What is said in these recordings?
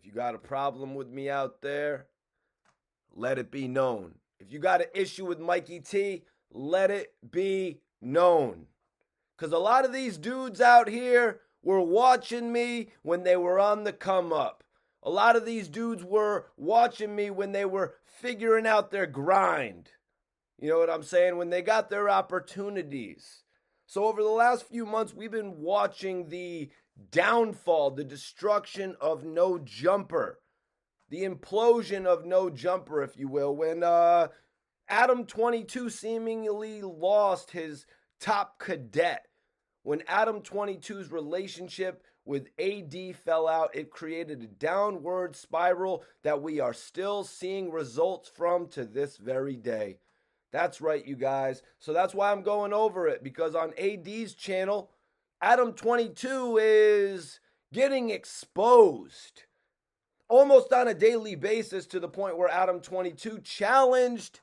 If you got a problem with me out there, let it be known. If you got an issue with Mikey T, let it be known. Because a lot of these dudes out here were watching me when they were on the come up. A lot of these dudes were watching me when they were figuring out their grind. You know what I'm saying? When they got their opportunities. So over the last few months, we've been watching the downfall, the destruction of NOJUMPER. The implosion of NOJUMPER, if you will, when Adam22 seemingly lost his top cadet. When Adam22's relationship with AD fell out, it created a downward spiral that we are still seeing results from to this very day. That's right, you guys. So that's why I'm going over it, because on AD's channel, Adam22 is getting exposed almost on a daily basis, to the point where Adam22 challenged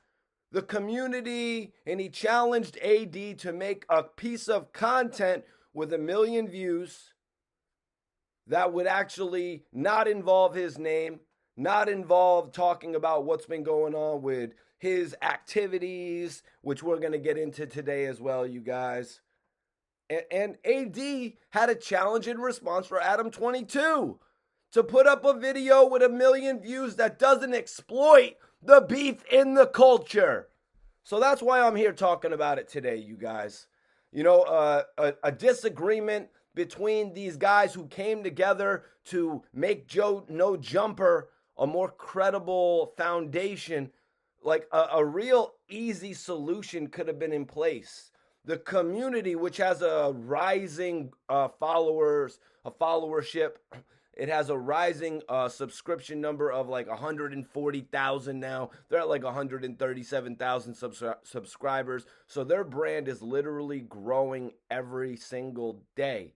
the community and he challenged AD to make a piece of content with 1 million views that would actually not involve his name, not involve talking about what's been going on with his activities, which we're going to get into today as well, you guys. And AD had a challenge in response for Adam22 to put up a video with 1 million views that doesn't exploit the beef in the culture. So that's why I'm here talking about it today, you guys. You know, a disagreement between these guys who came together to make NOJUMPER a more credible foundation. Like a real easy solution could have been in place. The community, which has a rising followership, it has a rising subscription number of like 140,000 now. They're at like 137,000 subscribers. So their brand is literally growing every single day.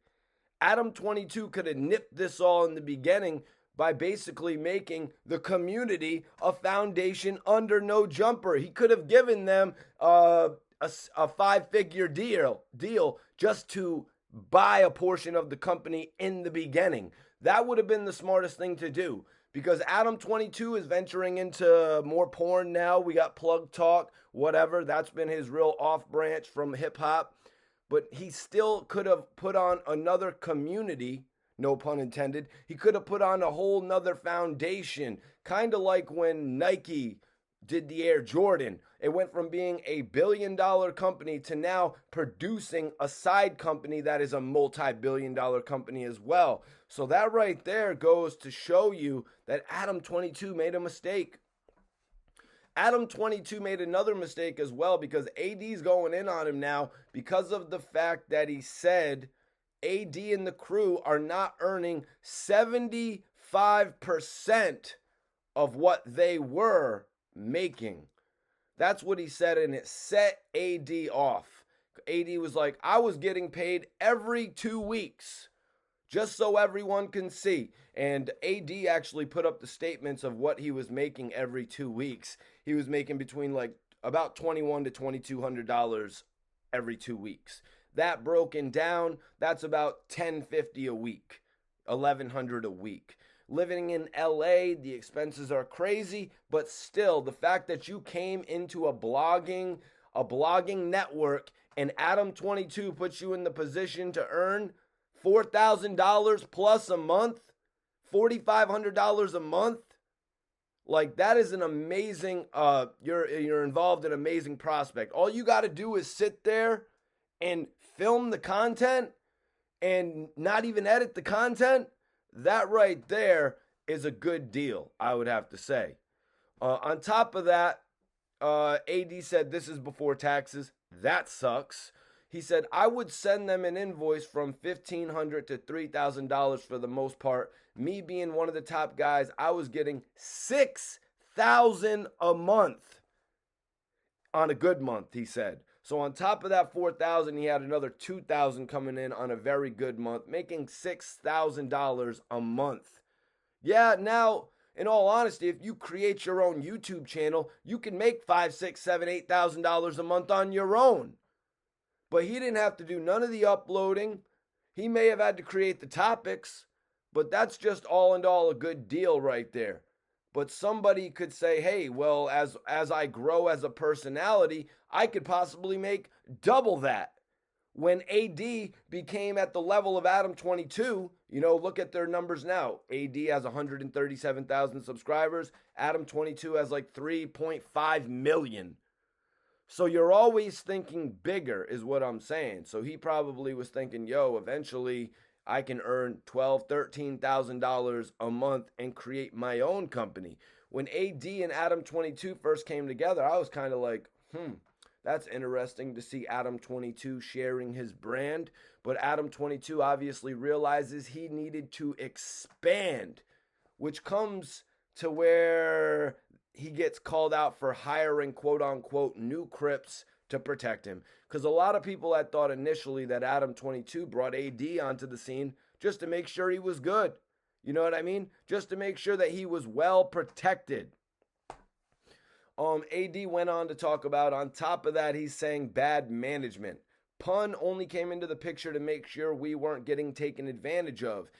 Adam22 could have nipped this all in the beginning by basically making the community a foundation under NOJUMPER. He could have given them a 5-figure deal just to buy a portion of the company in the beginning. That would have been the smartest thing to do, because Adam22 is venturing into more porn now. We got Plug Talk, whatever. That's been his real off branch from hip hop. But he still could have put on another community, no pun intended. He could have put on a whole nother foundation, kind of like when Nike did the Air Jordan. It went from being a billion-dollar company to now producing a side company that is a multi-billion-dollar company as well. So that right there goes to show you that Adam22 made a mistake. Adam22 made another mistake as well, because AD's going in on him now because of the fact that he said AD and the crew are not earning 75% of what they were making. That's what he said, and it set AD off. AD was like, I was getting paid every 2 weeks, just so everyone can see. And AD actually put up the statements of what he was making every 2 weeks. He was making between like about $2,100 to $2,200 every 2 weeks. That broken down, that's about $1,050 a week, $1,100 a week. Living in LA, the expenses are crazy, but still, the fact that you came into a blogging network and Adam22 puts you in the position to earn $4,000 plus a month, $4,500 a month, like that is an amazing, you're involved in an amazing prospect. All you got to do is sit there and film the content and not even edit the content. That right there is a good deal, I would have to say. On top of that, AD said this is before taxes. That sucks. He said, I would send them an invoice from $1,500 to $3,000 for the most part. Me being one of the top guys, I was getting $6,000 a month on a good month, he said. So on top of that $4,000, he had another $2,000 coming in on a very good month, making $6,000 a month. Yeah, now, in all honesty, if you create your own YouTube channel, you can make $5,000, $6,000, $7,000, $8,000 a month on your own. But he didn't have to do none of the uploading. He may have had to create the topics, But that's just all in all a good deal right there. But somebody could say, hey, well, as I grow as a personality, I could possibly make double that. When AD became at the level of Adam22, look at their numbers now. AD has 137,000 subscribers. Adam22 has like 3.5 million. So you're always thinking bigger is what I'm saying. So he probably was thinking, yo, eventually I can earn $12,000, $13,000 a month and create my own company. When AD and Adam22 first came together, I was kind of like, that's interesting to see Adam22 sharing his brand. But Adam22 obviously realizes he needed to expand, which comes to where he gets called out for hiring quote unquote new Crips to protect him. Because a lot of people had thought initially that Adam22 brought AD onto the scene just to make sure he was good. You know what I mean? Just to make sure that he was well protected. AD went on to talk about, on top of that, he's saying bad management. Pun only came into the picture to make sure we weren't getting taken advantage of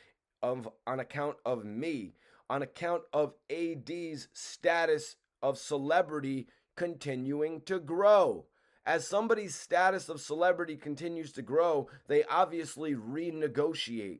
on account of me, on account of AD's status of celebrity continuing to grow. As somebody's status of celebrity continues to grow, they obviously renegotiate.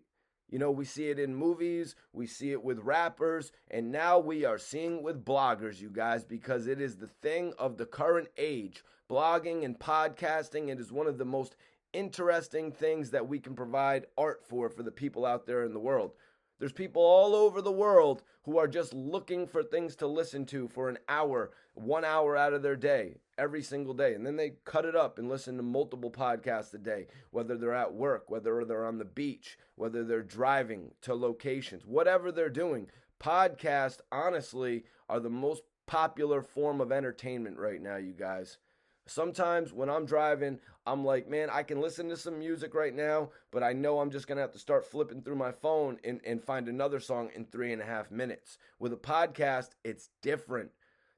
We see it in movies, we see it with rappers, and now we are seeing it with bloggers, you guys, because it is the thing of the current age. Blogging and podcasting, it is one of the most interesting things that we can provide art for the people out there in the world. There's people all over the world who are just looking for things to listen to for an hour, 1 hour out of their day, every single day. And then they cut it up and listen to multiple podcasts a day, whether they're at work, whether they're on the beach, whether they're driving to locations, whatever they're doing. Podcasts, honestly, are the most popular form of entertainment right now, you guys. Sometimes when I'm driving, I'm like, man, I can listen to some music right now, but I know I'm just going to have to start flipping through my phone and find another song in 3.5 minutes. With a podcast, it's different.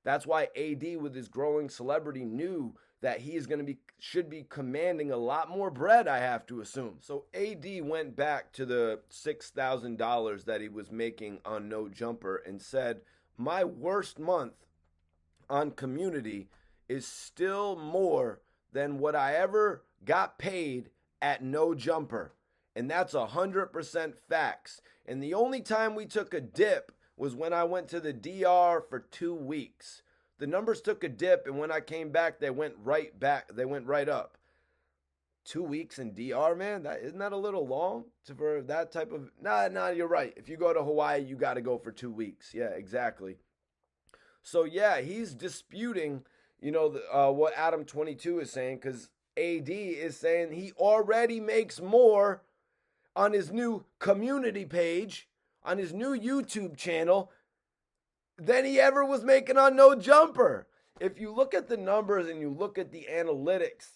That's why AD, with his growing celebrity, knew that he should be commanding a lot more bread, I have to assume. So AD went back to the $6,000 that he was making on No Jumper and said, my worst month on Community is still more than what I ever got paid at No Jumper. And that's 100% facts. And the only time we took a dip was when I went to the DR for 2 weeks. The numbers took a dip, and when I came back, they went right back. They went right up. 2 weeks in DR, man? Isn't that a little long for that type of... Nah, you're right. If you go to Hawaii, you got to go for 2 weeks. Yeah, exactly. So, yeah, he's disputing... what Adam22 is saying, because AD is saying he already makes more on his new community page, on his new YouTube channel, than he ever was making on No Jumper. If you look at the numbers and you look at the analytics,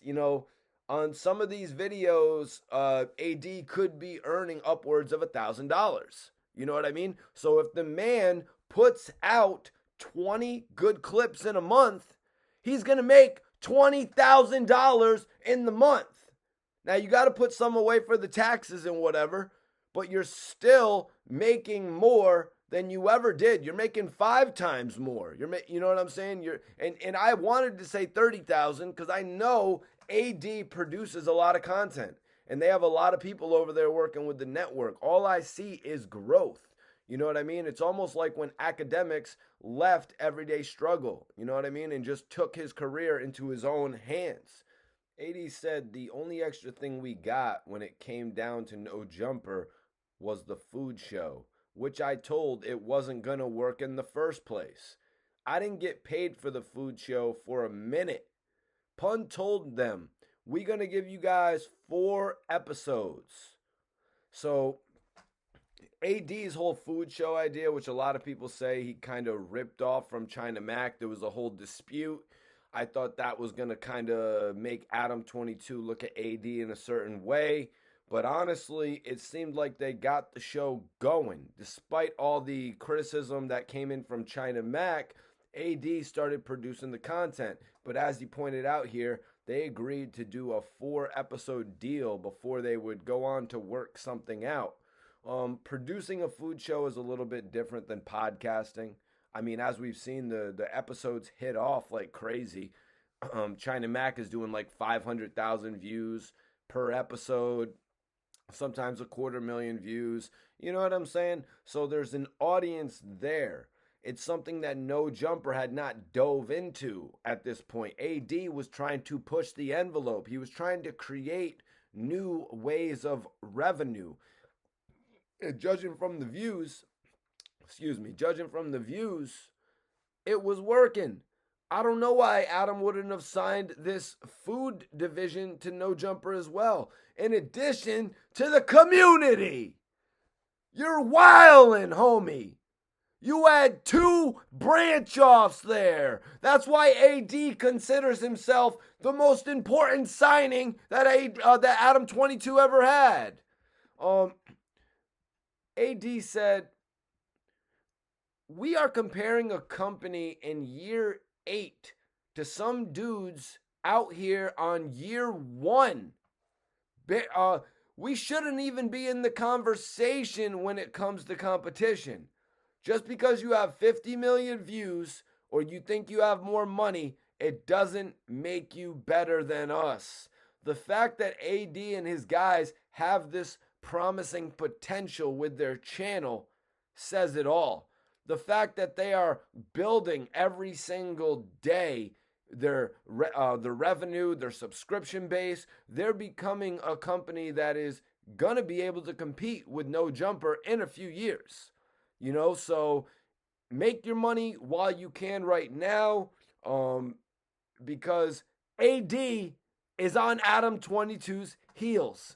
on some of these videos, AD could be earning upwards of $1,000. You know what I mean? So if the man puts out 20 good clips in a month, he's going to make $20,000 in the month. Now, you got to put some away for the taxes and whatever, but you're still making more than you ever did. You're making 5 times more. You know what I'm saying? And I wanted to say 30,000 because I know AD produces a lot of content, and they have a lot of people over there working with the network. All I see is growth. You know what I mean? It's almost like when academics left Everyday Struggle, you know what I mean? And just took his career into his own hands. AD said the only extra thing we got when it came down to No Jumper was the food show, which I told it wasn't going to work in the first place. I didn't get paid for the food show for a minute. Pun told them, we're going to give you guys 4 episodes. So... AD's whole food show idea, which a lot of people say he kind of ripped off from China Mac, there was a whole dispute. I thought that was going to kind of make Adam22 look at AD in a certain way. But honestly, it seemed like they got the show going. Despite all the criticism that came in from China Mac, AD started producing the content. But as he pointed out here, they agreed to do a 4-episode deal before they would go on to work something out. Producing a food show is a little bit different than podcasting. I mean, as we've seen, the episodes hit off like crazy. China Mac is doing like 500,000 views per episode, sometimes 250,000 views. You know what I'm saying? So there's an audience there. It's something that No Jumper had not dove into at this point. AD was trying to push the envelope. He was trying to create new ways of revenue. And judging from the views, it was working. I don't know why Adam wouldn't have signed this food division to No Jumper as well, in addition to the community. You're wildin', homie. You had 2 branch offs there. That's why AD considers himself the most important signing that Adam22 ever had. AD said, we are comparing a company in year 8 to some dudes out here on year 1. We shouldn't even be in the conversation when it comes to competition. Just because you have 50 million views or you think you have more money, it doesn't make you better than us. The fact that AD and his guys have this promising potential with their channel says it all. The fact that they are building every single day their revenue, their subscription base, they're becoming a company that is going to be able to compete with No Jumper in a few years. You know, so make your money while you can right now, because AD is on Adam22's heels.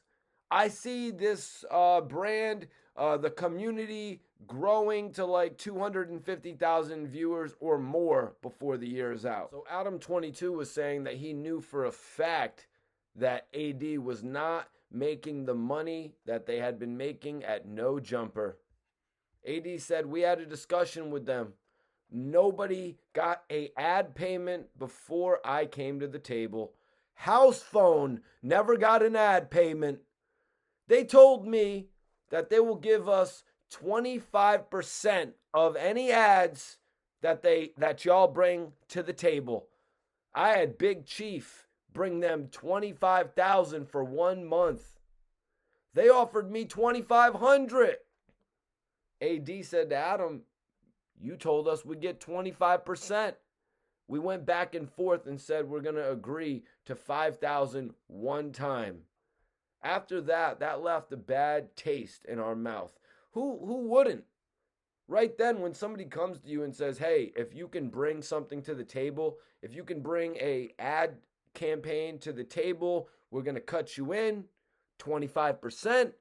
I see this brand, the community, growing to like 250,000 viewers or more before the year is out. So Adam22 was saying that he knew for a fact that AD was not making the money that they had been making at No Jumper. AD said, we had a discussion with them. Nobody got an ad payment before I came to the table. House phone never got an ad payment. They told me that they will give us 25% of any ads that y'all bring to the table. I had Big Chief bring them $25,000 for 1 month. They offered me $2,500. AD said to Adam, you told us we'd get 25%. We went back and forth and said we're going to agree to $5,000 one time. After that, that left a bad taste in our mouth. Who wouldn't? Right then, when somebody comes to you and says, hey, if you can bring something to the table, if you can bring a ad campaign to the table, we're going to cut you in 25%.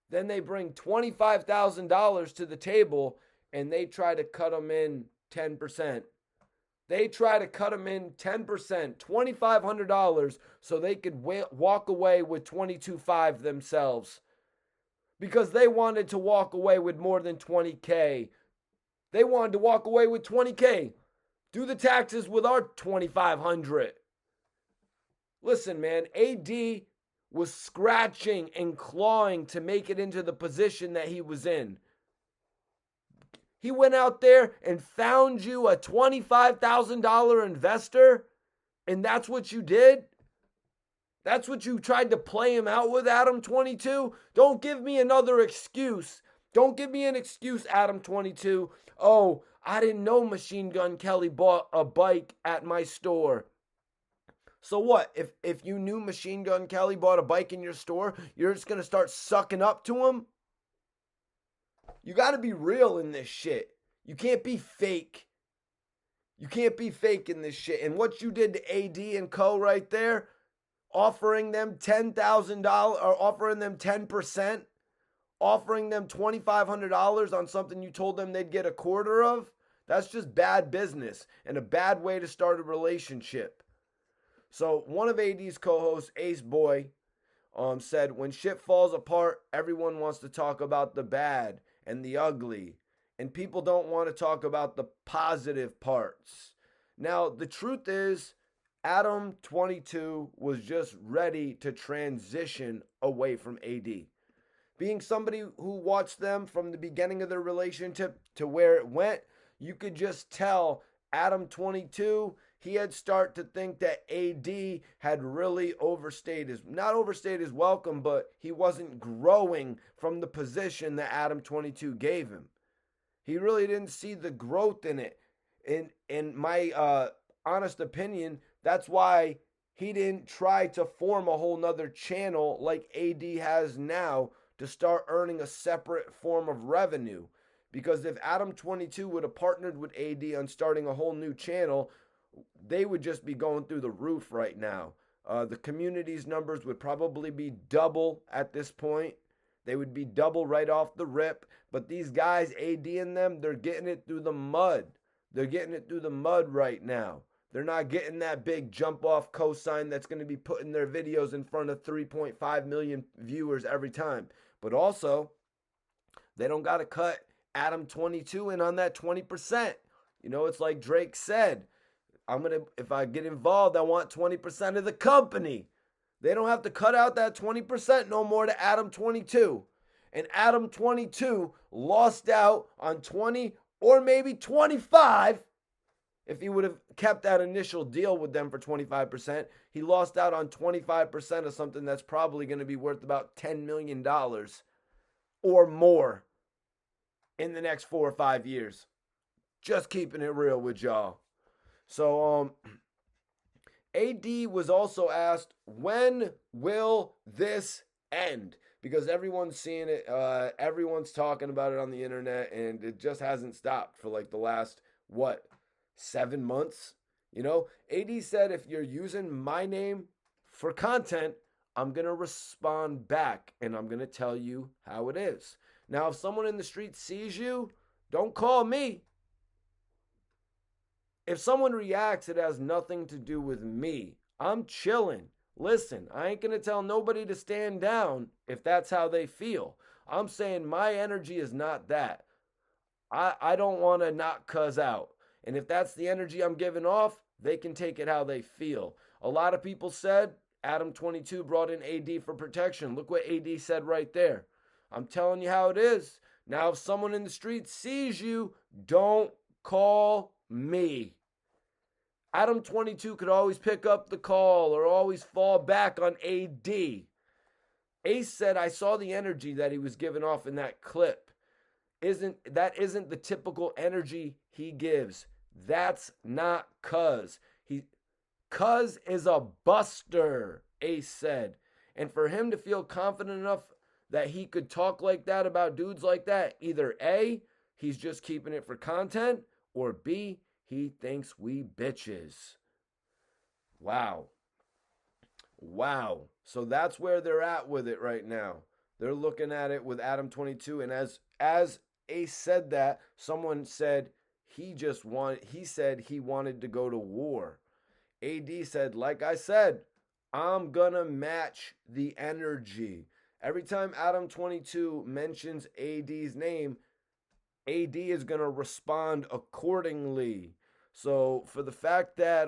Then they bring $25,000 to the table and they try to cut them in 10%. They try to cut them in 10%, $2,500, so they could walk away with $22,500 themselves. Because they wanted to walk away with more than $20K. They wanted to walk away with $20K. Do the taxes with our $2,500. Listen, man, AD was scratching and clawing to make it into the position that he was in. He went out there and found you a $25,000 investor, and that's what you did? That's what you tried to play him out with, Adam22? Don't give me another excuse. Don't give me an excuse, Adam22. Oh, I didn't know Machine Gun Kelly bought a bike at my store. So what? If you knew Machine Gun Kelly bought a bike in your store, you're just going to start sucking up to him? You got to be real in this shit. You can't be fake. You can't be fake in this shit. And what you did to AD and Co right there, offering them $10,000 or offering them 10%, offering them $2,500 on something you told them they'd get a quarter of, that's just bad business and a bad way to start a relationship. So one of AD's co-hosts, Ace Boy, said, when shit falls apart, everyone wants to talk about the bad and the ugly, and people don't want to talk about the positive parts. Now, the truth is, Adam22 was just ready to transition away from AD. being somebody who watched them from the beginning of their relationship to where it went, you could just tell Adam22, he had started to think that AD had really not overstayed his welcome, but he wasn't growing from the position that Adam22 gave him. He really didn't see the growth in it. In my honest opinion, that's why he didn't try to form a whole nother channel like AD has now to start earning a separate form of revenue. Because if Adam22 would have partnered with AD on starting a whole new channel, they would just be going through the roof right now. The community's numbers would probably be double at this point. They would be double right off the rip. But these guys, AD and them, they're getting it through the mud. They're getting it through the mud right now. They're not getting that big jump off cosign that's going to be putting their videos in front of 3.5 million viewers every time. But also, they don't got to cut Adam22 in on that 20%. You know, it's like Drake said, if I get involved, I want 20% of the company. They don't have to cut out that 20% no more to Adam22. And Adam22 lost out on 20 or maybe 25. If he would have kept that initial deal with them for 25%, he lost out on 25% of something that's probably going to be worth about $10 million or more in the next 4 or 5 years. Just keeping it real with y'all. So, AD was also asked, when will this end? Because everyone's seeing it, everyone's talking about it on the internet, and it just hasn't stopped for like the last, 7 months? You know, AD said, if you're using my name for content, I'm going to respond back, and I'm going to tell you how it is. Now, if someone in the street sees you, don't call me. If someone reacts, it has nothing to do with me. I'm chilling. Listen, I ain't going to tell nobody to stand down if that's how they feel. I'm saying my energy is not that. I don't want to knock cuz out. And if that's the energy I'm giving off, they can take it how they feel. A lot of people said Adam22 brought in AD for protection. Look what AD said right there. I'm telling you how it is. Now, if someone in the street sees you, don't call me. Adam22 could always pick up the call or always fall back on AD. Ace said, I saw the energy that he was giving off in that clip. Isn't the typical energy he gives. That's not cuz. Cuz is a buster, Ace said. And for him to feel confident enough that he could talk like that about dudes like that, either A, he's just keeping it for content, or B, he thinks we bitches. Wow. So that's where they're at with it right now. They're looking at it with Adam22, and as Ace said that, someone said he said he wanted to go to war. AD said, like I said, I'm gonna match the energy. Every time Adam22 mentions AD's name, AD is going to respond accordingly. So for the fact that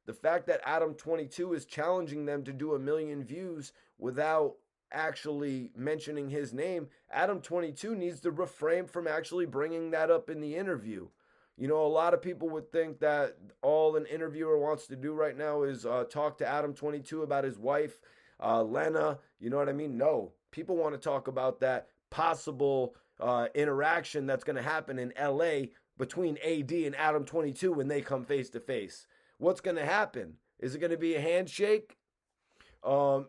Adam22 is challenging them to do 1 million views without actually mentioning his name, Adam22 needs to refrain from actually bringing that up in the interview. You know, a lot of people would think that all an interviewer wants to do right now is talk to Adam22 about his wife, Lena. You know what I mean? No, people want to talk about that possible interaction that's going to happen in LA between AD and Adam22 when they come face to face. What's going to happen? Is it going to be a handshake? AD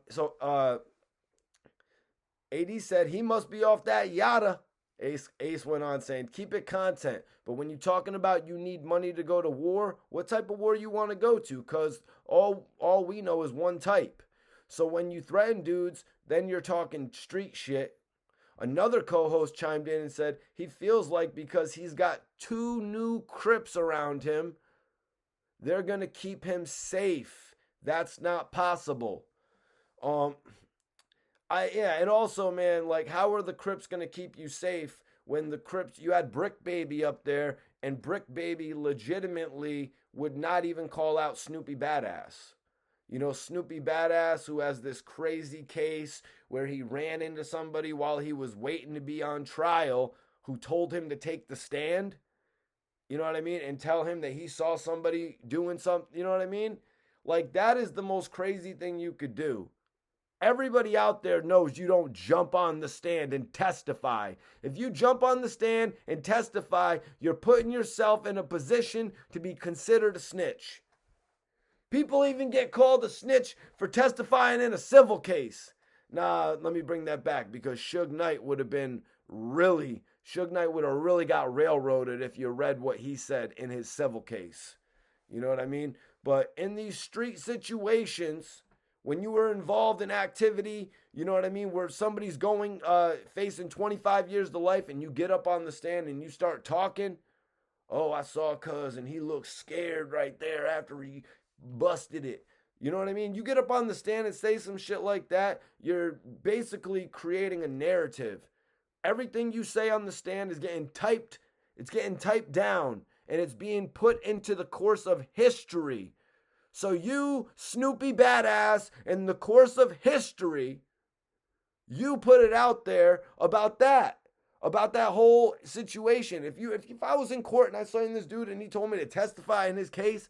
said he must be off that yada. Ace went on saying, keep it content. But when you're talking about you need money to go to war, what type of war you want to go to? Because all we know is one type. So when you threaten dudes, then you're talking street shit. Another co-host chimed in and said he feels like because he's got 2 new Crips around him, they're going to keep him safe. That's not possible. And also, man, like, how are the Crips going to keep you safe when the Crips, you had Brick Baby up there, and Brick Baby legitimately would not even call out Snoopy Badass. You know, Snoopy Badass, who has this crazy case where he ran into somebody while he was waiting to be on trial who told him to take the stand, you know what I mean? And tell him that he saw somebody doing something, you know what I mean? Like, that is the most crazy thing you could do. Everybody out there knows you don't jump on the stand and testify. If you jump on the stand and testify, you're putting yourself in a position to be considered a snitch. People even get called a snitch for testifying in a civil case. Nah, let me bring that back, because Suge Knight would have really got railroaded if you read what he said in his civil case. You know what I mean? But in these street situations, when you were involved in activity, you know what I mean, where somebody's going, facing 25 years to life, and you get up on the stand and you start talking, oh, I saw cuz and he looked scared right there after he busted it. You know what I mean? You get up on the stand and say some shit like that, you're basically creating a narrative. Everything you say on the stand is getting typed, it's getting typed down, and it's being put into the course of history. So you, Snoopy Badass, in the course of history, you put it out there about that whole situation. If I was in court and I saw this dude and he told me to testify in his case,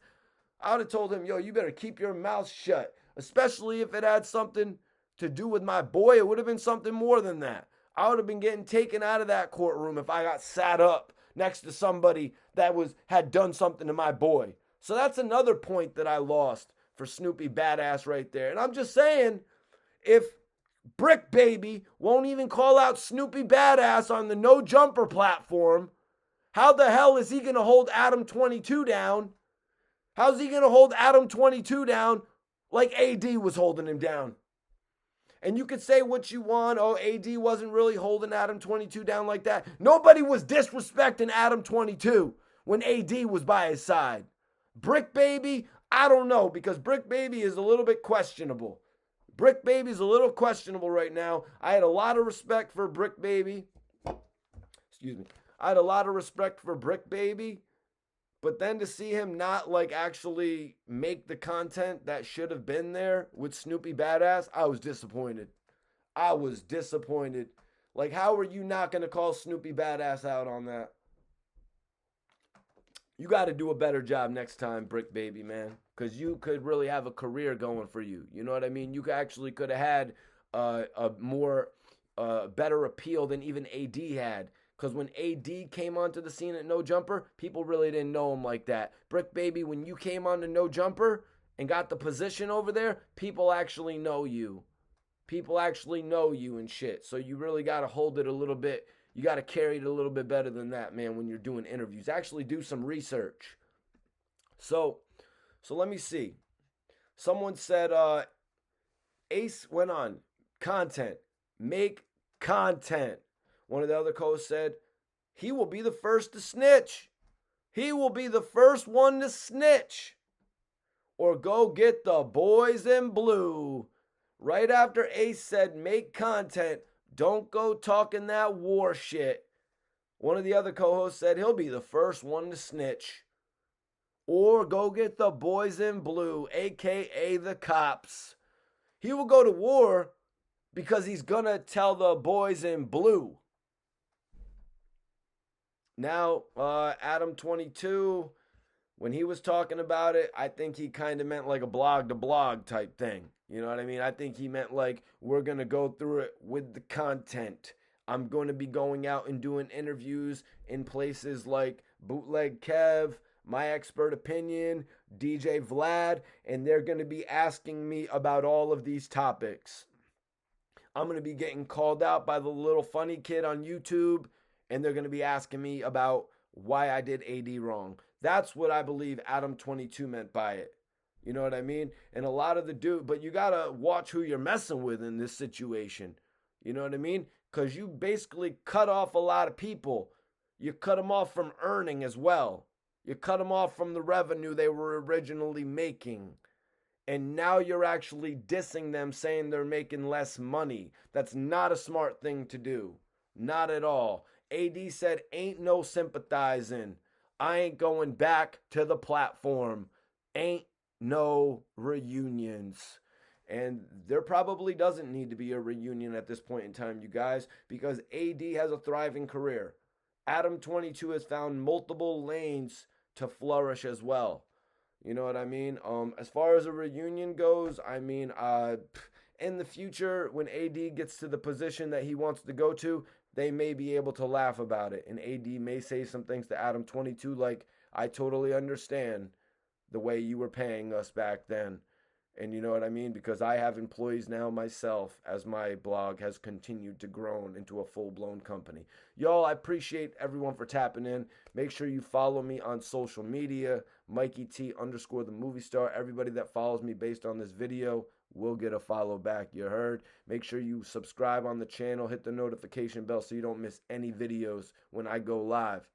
I would have told him, yo, you better keep your mouth shut, especially if it had something to do with my boy. It would have been something more than that. I would have been getting taken out of that courtroom if I got sat up next to somebody that had done something to my boy. So that's another point that I lost for Snoopy Badass right there. And I'm just saying, if Brick Baby won't even call out Snoopy Badass on the No Jumper platform, how the hell is he going to hold Adam22 down? How's he going to hold Adam22 down like AD was holding him down? And you could say what you want. Oh, AD wasn't really holding Adam22 down like that. Nobody was disrespecting Adam22 when AD was by his side. Brick Baby, I don't know, because Brick Baby is a little bit questionable. Brick Baby's a little questionable right now. I had a lot of respect for Brick Baby. Excuse me. I had a lot of respect for Brick Baby. But then to see him not actually make the content that should have been there with Snoopy Badass, I was disappointed. Like, how are you not going to call Snoopy Badass out on that? You got to do a better job next time, Brick Baby, man. Because you could really have a career going for you. You know what I mean? You could have had a more better appeal than even AD had. Because when AD came onto the scene at No Jumper, people really didn't know him like that. Brick Baby, when you came on to No Jumper and got the position over there, people actually know you. People actually know you and shit. So you really got to hold it a little bit. You got to carry it a little bit better than that, man, when you're doing interviews. Actually do some research. So let me see. Someone said, Ace went on, content, make content. One of the other co-hosts said, he will be the first to snitch. He will be the first one to snitch. Or go get the boys in blue. Right after Ace said, make content, don't go talking that war shit. One of the other co-hosts said, he'll be the first one to snitch. Or go get the boys in blue, a.k.a. the cops. He will go to war because he's going to tell the boys in blue. Now, Adam22, when he was talking about it, I think he kind of meant like a blog-to-blog type thing. You know what I mean? I think he meant like, we're going to go through it with the content. I'm going to be going out and doing interviews in places like Bootleg Kev, My Expert Opinion, DJ Vlad, and they're going to be asking me about all of these topics. I'm going to be getting called out by the little funny kid on YouTube, and they're going to be asking me about why I did AD wrong. That's what I believe Adam22 meant by it. You know what I mean? And a lot of but you got to watch who you're messing with in this situation. You know what I mean? Because you basically cut off a lot of people. You cut them off from earning as well. You cut them off from the revenue they were originally making. And now you're actually dissing them, saying they're making less money. That's not a smart thing to do. Not at all. AD said, ain't no sympathizing. I ain't going back to the platform. Ain't no reunions. And there probably doesn't need to be a reunion at this point in time, you guys, because AD has a thriving career. Adam22 has found multiple lanes to flourish as well. You know what I mean? As far as a reunion goes, I mean, in the future, when AD gets to the position that he wants to go to, they may be able to laugh about it. And AD may say some things to Adam22 like, I totally understand the way you were paying us back then. And you know what I mean? Because I have employees now myself as my blog has continued to grow into a full-blown company. Y'all, I appreciate everyone for tapping in. Make sure you follow me on social media, Mikey T _ the movie star. Everybody that follows me based on this video will get a follow back, you heard? Make sure you subscribe on the channel, hit the notification bell so you don't miss any videos when I go live.